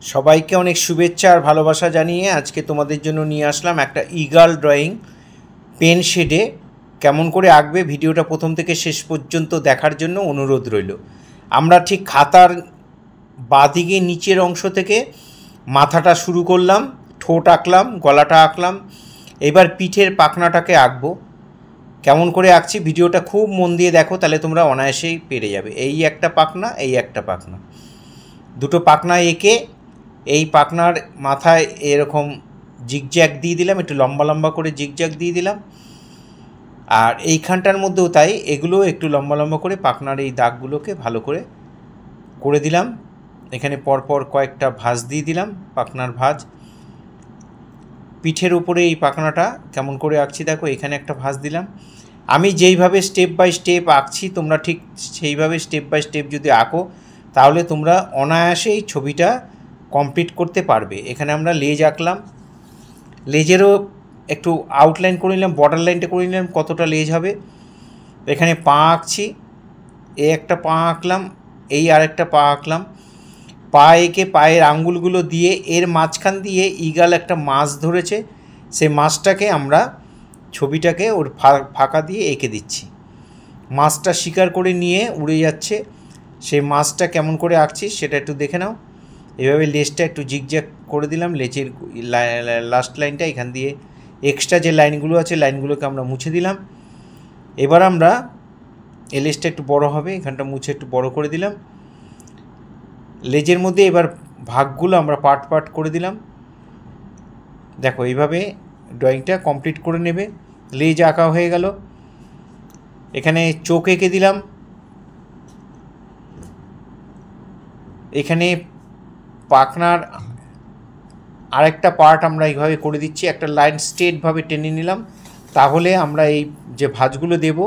সবাইকে অনেক শুভেচ্ছা আর ভালোবাসা জানিয়ে আজকে তোমাদের জন্য নিয়ে আসলাম একটা ঈগল ড্রয়িং পেন শেডে। কেমন করে আঁকবে ভিডিওটা প্রথম থেকে শেষ পর্যন্ত দেখার জন্য অনুরোধ রইল। আমরা ঠিক খাতার বাঁদিকে নিচের অংশ থেকে মাথাটা শুরু করলাম, ঠোঁট আঁকলাম, গলাটা আঁকলাম, এবার পিঠের পাখনাটাকে আঁকবো। কেমন করে আঁকছি ভিডিওটা খুব মন দিয়ে দেখো, তাহলে তোমরা অনায়াসেই পেরে যাবে। এই একটা পাখনা, এই একটা পাখনা, দুটো পাখনা এঁকে এই পাখনার মাথায় এরকম জিগজ্যাগ দিয়ে দিলাম, একটু লম্বা লম্বা করে জিগজ্যাগ দিয়ে দিলাম। আর এইখানটার মধ্যেও তাই, এগুলো একটু লম্বা লম্বা করে পাখনার এই দাগগুলোকে ভালো করে করে দিলাম। এখানে পরপর কয়েকটা ভাঁজ দিয়ে দিলাম, পাখনার ভাঁজ। পিঠের উপরে এই পাখনাটা কেমন করে আঁকছি দেখো, এখানে একটা ভাঁজ দিলাম। আমি যেইভাবে স্টেপ বাই স্টেপ আঁকছি তোমরা ঠিক সেইভাবে স্টেপ বাই স্টেপ যদি আঁকো তাহলে তোমরা অনায়াসেই ছবিটা কমপ্লিট করতে পারবে। এখানে আমরা লেজ আঁকলাম, লেজেরও একটু আউটলাইন করে নিলাম, বর্ডার লাইনটা করে নিলাম কতটা লেজ হবে। এখানে পা আঁকছি, এই একটা পা আঁকলাম, এই আরেকটা পা আঁকলাম। পা এঁকে পায়ের আঙ্গুলগুলো দিয়ে এর মাঝখান দিয়ে ঈগল একটা মাছ ধরেছে, সেই মাছটাকে আমরা ছবিটাকে ওর ফাঁকা দিয়ে এঁকে দিচ্ছি। মাছটা শিকার করে নিয়ে উড়ে যাচ্ছে, সেই মাছটা কেমন করে আঁকছি সেটা একটু দেখে নাও। এভাবে লেজটা একটু জিগজ্যাগ করে দিলাম, লেজের লাস্ট লাইনটা এখান দিয়ে এক্সট্রা যে লাইনগুলো আছে লাইনগুলোকে আমরা মুছে দিলাম। এবার আমরা এই লেজটা একটু বড় হবে, এখানটা মুছে একটু বড় করে দিলাম। লেজের মধ্যে এবার ভাগগুলো আমরা পার্ট পার্ট করে দিলাম। দেখো এইভাবে ড্রয়িংটা কমপ্লিট করে নেবে। লেজ আঁকা হয়ে গেল, এখানে চোখ এঁকে দিলাম। এখানে পাখনার আরেকটা পার্ট আমরা এইভাবে করে দিচ্ছি, একটা লাইন স্ট্রেটভাবে টেনে নিলাম, তাহলে আমরা এই যে ভাঁজগুলো দেব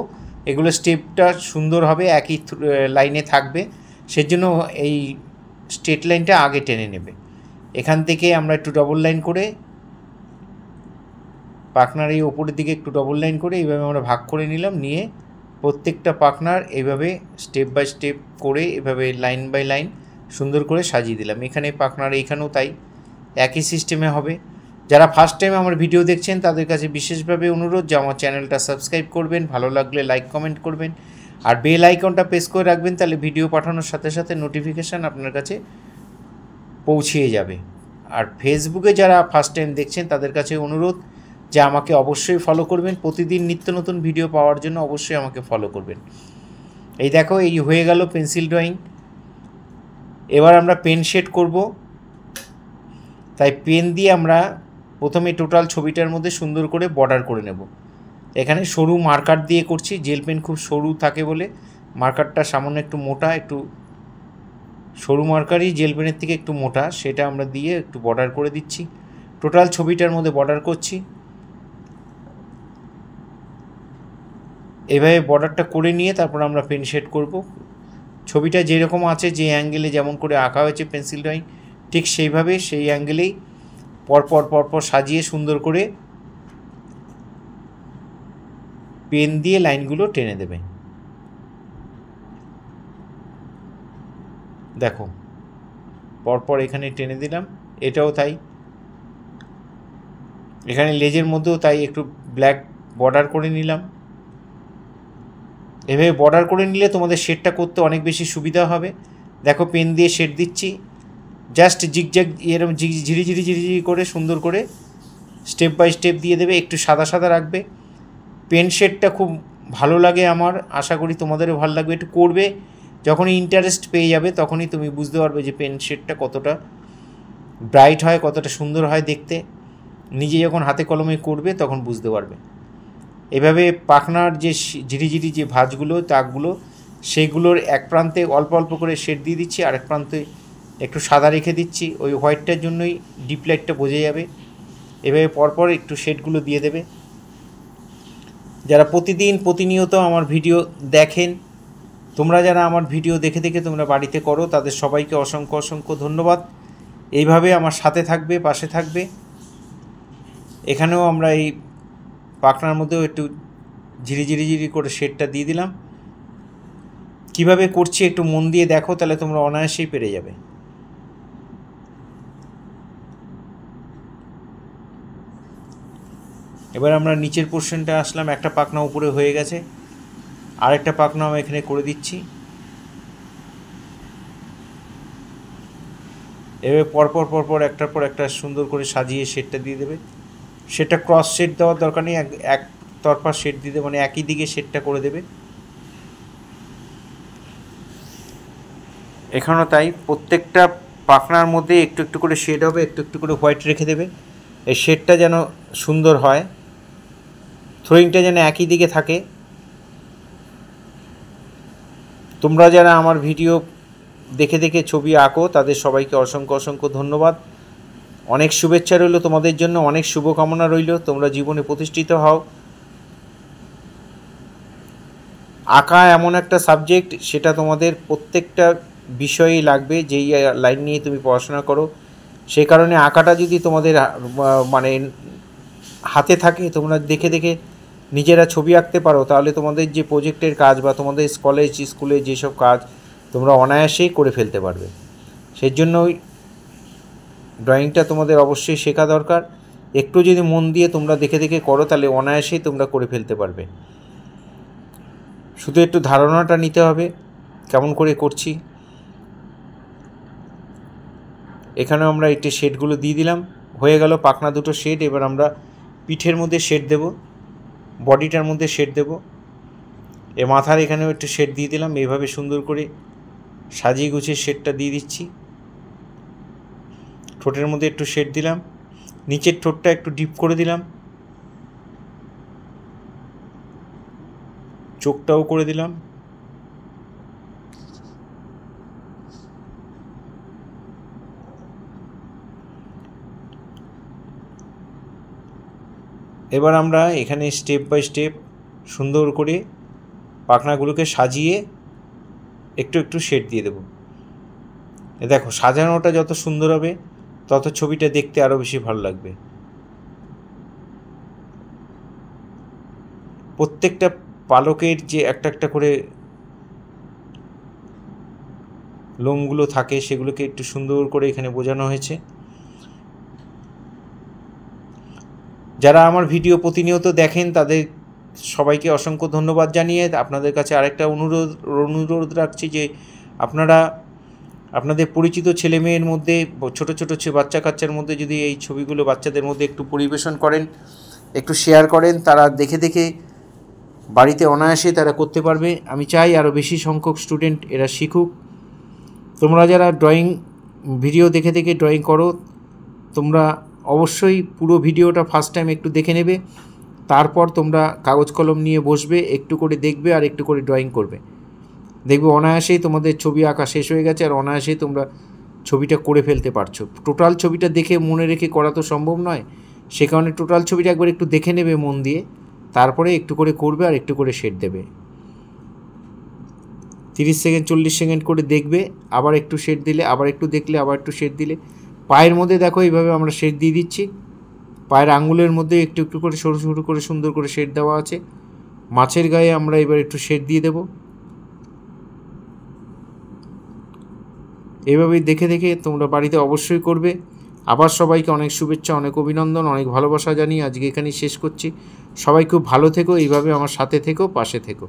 এগুলো স্টেপটা সুন্দর হবে, একই লাইনে থাকবে। সেজন্য এই স্ট্রেট লাইনটা আগে টেনে নেবে। এখান থেকে আমরা একটু ডবল লাইন করে পাখনার এই ওপরের দিকে একটু ডবল লাইন করে এইভাবে আমরা ভাগ করে নিলাম, নিয়ে প্রত্যেকটা পাখনার এইভাবে স্টেপ বাই স্টেপ করে এভাবে লাইন বাই লাইন সুন্দর করে সাজিয়ে দিলাম। এখানে পাখনার এইখানেও তাই একই সিস্টেমে হবে। যারা ফার্স্ট টাইম আমার ভিডিও দেখছেন তাদের কাছে বিশেষভাবে অনুরোধ যে আমার চ্যানেলটা সাবস্ক্রাইব করবেন, ভালো লাগলে লাইক কমেন্ট করবেন, আর বেল আইকনটা প্রেস করে রাখবেন, তাহলে ভিডিও পাঠানোর সাথে সাথে নোটিফিকেশান আপনার কাছে পৌঁছিয়ে যাবে। আর ফেসবুকে যারা ফার্স্ট টাইম দেখছেন তাদের কাছে অনুরোধ যে আমাকে অবশ্যই ফলো করবেন, প্রতিদিন নিত্য নতুন ভিডিও পাওয়ার জন্য অবশ্যই আমাকে ফলো করবেন। এই দেখো, এই হয়ে গেল পেন্সিল ড্রয়িং। এবার আমরা পেন শেড করব, তাই পেন দিয়ে আমরা প্রথমে টোটাল ছবিটার মধ্যে সুন্দর করে বর্ডার করে নেব। এখানে সরু মার্কার দিয়ে করছি, জেল পেন খুব সরু থাকে বলে মার্কারটা সামান্য একটু মোটা, একটু সরু মার্কারই জেল পেনের থেকে একটু মোটা, সেটা আমরা দিয়ে একটু বর্ডার করে দিচ্ছি। টোটাল ছবিটার মধ্যে বর্ডার করছি। এভাবে বর্ডারটা করে নিয়ে তারপর আমরা পেন শেড করব। ছবিটা যেরকম আছে, যে অ্যাঙ্গেলে যেমন করে আঁকা হয়েছে পেন্সিল ড্রয়িং, ঠিক সেইভাবে সেই অ্যাঙ্গেলেই পরপর পরপর সাজিয়ে সুন্দর করে পেন দিয়ে লাইনগুলো টেনে দেবে। দেখো পরপর এখানে টেনে দিলাম, এটাও তাই। এখানে লেজের মধ্যেও তাই একটু ব্ল্যাক বর্ডার করে নিলাম। এভাবে বর্ডার করে নিলে তোমাদের শেডটা করতে অনেক বেশি সুবিধা হবে। দেখো পেন দিয়ে শেড দিচ্ছি, জাস্ট জিগজ্যাগ এরকম ঝিরি ঝিরি ঝিরি ঝিরি করে সুন্দর করে স্টেপ বাই স্টেপ দিয়ে দেবে। একটু সাদা সাদা রাখবে। পেন শেডটা খুব ভালো লাগে আমার, আশা করি তোমাদেরও ভালো লাগবে। একটু করবে, যখনই ইন্টারেস্ট পেয়ে যাবে তখনই তুমি বুঝতে পারবে যে পেন শেডটা কতটা ব্রাইট হয়, কতটা সুন্দর হয় দেখতে। নিজে যখন হাতে কলমে করবে তখন বুঝতে পারবে। এভাবে পাখনার যে ঝিরিঝিরি যে ভাঁজগুলো দাগগুলো, সেইগুলোর এক প্রান্তে অল্প অল্প করে শেড দিয়ে দিচ্ছি, আরেক প্রান্তে একটু সাদা রেখে দিচ্ছি। ওই হোয়াইটটার জন্যই ডিপ লাইটটা বোঝা যাবে। এভাবে পরপর একটু শেডগুলো দিয়ে দেবে। যারা প্রতিনিয়ত আমার ভিডিও দেখেন, তোমরা যারা আমার ভিডিও দেখে দেখে তোমরা বাড়িতে করো, তাদের সবাইকে অসংখ্য অসংখ্য ধন্যবাদ। এইভাবে আমার সাথে থাকবে, পাশে থাকবে। এখানেও আমরা এই পাখনার মধ্যেও একটু ঝিরি করে শেডটা দিয়ে দিলাম। কিভাবে করছি একটু মন দিয়ে দেখো, তাহলে তোমরা অনায়াসেই পেরে যাবে। এবার আমরা নিচের পোর্শনটা আসলাম, একটা পাখনা উপরে হয়ে গেছে, আরেকটা পাখনা আমি এখানে করে দিচ্ছি। এবার পরপর একটার পর একটা সুন্দর করে সাজিয়ে শেডটা দিয়ে দেবে। সেটা ক্রস শেড দেওয়ার দরকার নেই, এক তরফা শেড দিয়ে দেবে, মানে একই দিকে শেডটা করে দেবে। এখানেও তাই, প্রত্যেকটা পাখনার মধ্যে একটু একটু করে শেড হবে, একটু একটু করে হোয়াইট রেখে দেবে। এই শেডটা যেন সুন্দর হয়, থ্রোয়িংটা যেন একই দিকে থাকে। তোমরা যারা আমার ভিডিও দেখে দেখে ছবি আঁকো তাদের সবাইকে অসংখ্য অসংখ্য ধন্যবাদ। অনেক শুভেচ্ছা রইল তোমাদের জন্য, অনেক শুভকামনা রইল, তোমরা জীবনে প্রতিষ্ঠিত হও। আঁকা এমন একটা সাবজেক্ট, সেটা তোমাদের প্রত্যেকটা বিষয়েই লাগবে, যেই লাইন নিয়ে তুমি পড়াশোনা করো। সেই কারণে আঁকাটা যদি তোমাদের মানে হাতে থাকে, তোমরা দেখে দেখে নিজেরা ছবি আঁকতে পারো, তাহলে তোমাদের যে প্রজেক্টের কাজ বা তোমাদের কলেজ স্কুলে যেসব কাজ তোমরা অনায়াসেই করে ফেলতে পারবে। সেই জন্যই ড্রয়িংটা তোমাদের অবশ্যই শেখা দরকার। একটু যদি মন দিয়ে তোমরা দেখে দেখে করো, তাহলে অনায়াসেই তোমরা করে ফেলতে পারবে। শুধু একটু ধারণাটা নিতে হবে কেমন করে করছি। এখানে আমরা একটি শেডগুলো দিয়ে দিলাম, হয়ে গেল পাখনা দুটো শেড। এবার আমরা পিঠের মধ্যে শেড দেব, বডিটার মধ্যে শেড দেব। এ মাথার এখানেও একটু শেড দিয়ে দিলাম, এইভাবে সুন্দর করে সাজিয়ে গুছিয়ে শেডটা দিয়ে দিচ্ছি। ঠোঁটের মধ্যে একটু শেড দিলাম, নিচের ঠোঁটটা একটু ডিপ করে দিলাম, চোখটাও করে দিলাম। এবার আমরা এখানে স্টেপ বাই স্টেপ সুন্দর করে পাখনাগুলোকে সাজিয়ে একটু একটু শেড দিয়ে দেব। দেখো, সাজানোটা যত সুন্দর হবে তত ছবিটা দেখতে আরও বেশি ভালো লাগবে। প্রত্যেকটা পালকের যে একটা একটা করে লোমগুলো থাকে, সেগুলোকে একটু সুন্দর করে এখানে বোঝানো হয়েছে। যারা আমার ভিডিও প্রতিনিয়ত দেখেন তাদের সবাইকে অসংখ্য ধন্যবাদ জানিয়ে আপনাদের কাছে আরেকটা অনুরোধ রাখছি যে আপনারা আপনাদের পরিচিত ছেলে মেয়ের মধ্যে, ছোটো ছোটো বাচ্চা কাচ্চার মধ্যে যদি এই ছবিগুলো বাচ্চাদের মধ্যে একটু পরিবেশন করেন, একটু শেয়ার করেন, তারা দেখে দেখে বাড়িতে অনায়াসে তারা করতে পারবে। আমি চাই আরও বেশি সংখ্যক স্টুডেন্ট এরা শিখুক। তোমরা যারা ড্রয়িং ভিডিও দেখে দেখে ড্রয়িং করো, তোমরা অবশ্যই পুরো ভিডিওটা ফার্স্ট টাইম একটু দেখে নেবে, তারপর তোমরা কাগজ কলম নিয়ে বসবে, একটু করে দেখবে আর একটু করে ড্রয়িং করবে। দেখবে অনায়াসেই তোমাদের ছবি আঁকা শেষ হয়ে গেছে, আর অনায়াসেই তোমরা ছবিটা করে ফেলতে পারছো। টোটাল ছবিটা দেখে মনে রেখে করা তো সম্ভব নয়, সে কারণে টোটাল ছবিটা একবার একটু দেখে নেবে মন দিয়ে, তারপরে একটু করে করবে আর একটু করে শেড দেবে। 30 সেকেন্ড 40 সেকেন্ড করে দেখবে, আবার একটু শেড দিলে, আবার একটু দেখলে, আবার একটু শেড দিলে। পায়ের মধ্যে দেখো এইভাবে আমরা শেড দিয়ে দিচ্ছি, পায়ের আঙুলের মধ্যে একটু একটু করে সরু সরু করে সুন্দর করে শেড দেওয়া আছে। মাছের গায়ে আমরা এবার একটু শেড দিয়ে দেব। এইভাবেই দেখে দেখে তোমরা বাড়িতে অবশ্যই করবে। আবার সবাইকে অনেক শুভেচ্ছা, অনেক অভিনন্দন, অনেক ভালোবাসা জানিয়ে আজকে এখানেই শেষ করছি। সবাই খুব ভালো থেকো, এইভাবে আমার সাথে থেকো, পাশে থেকো।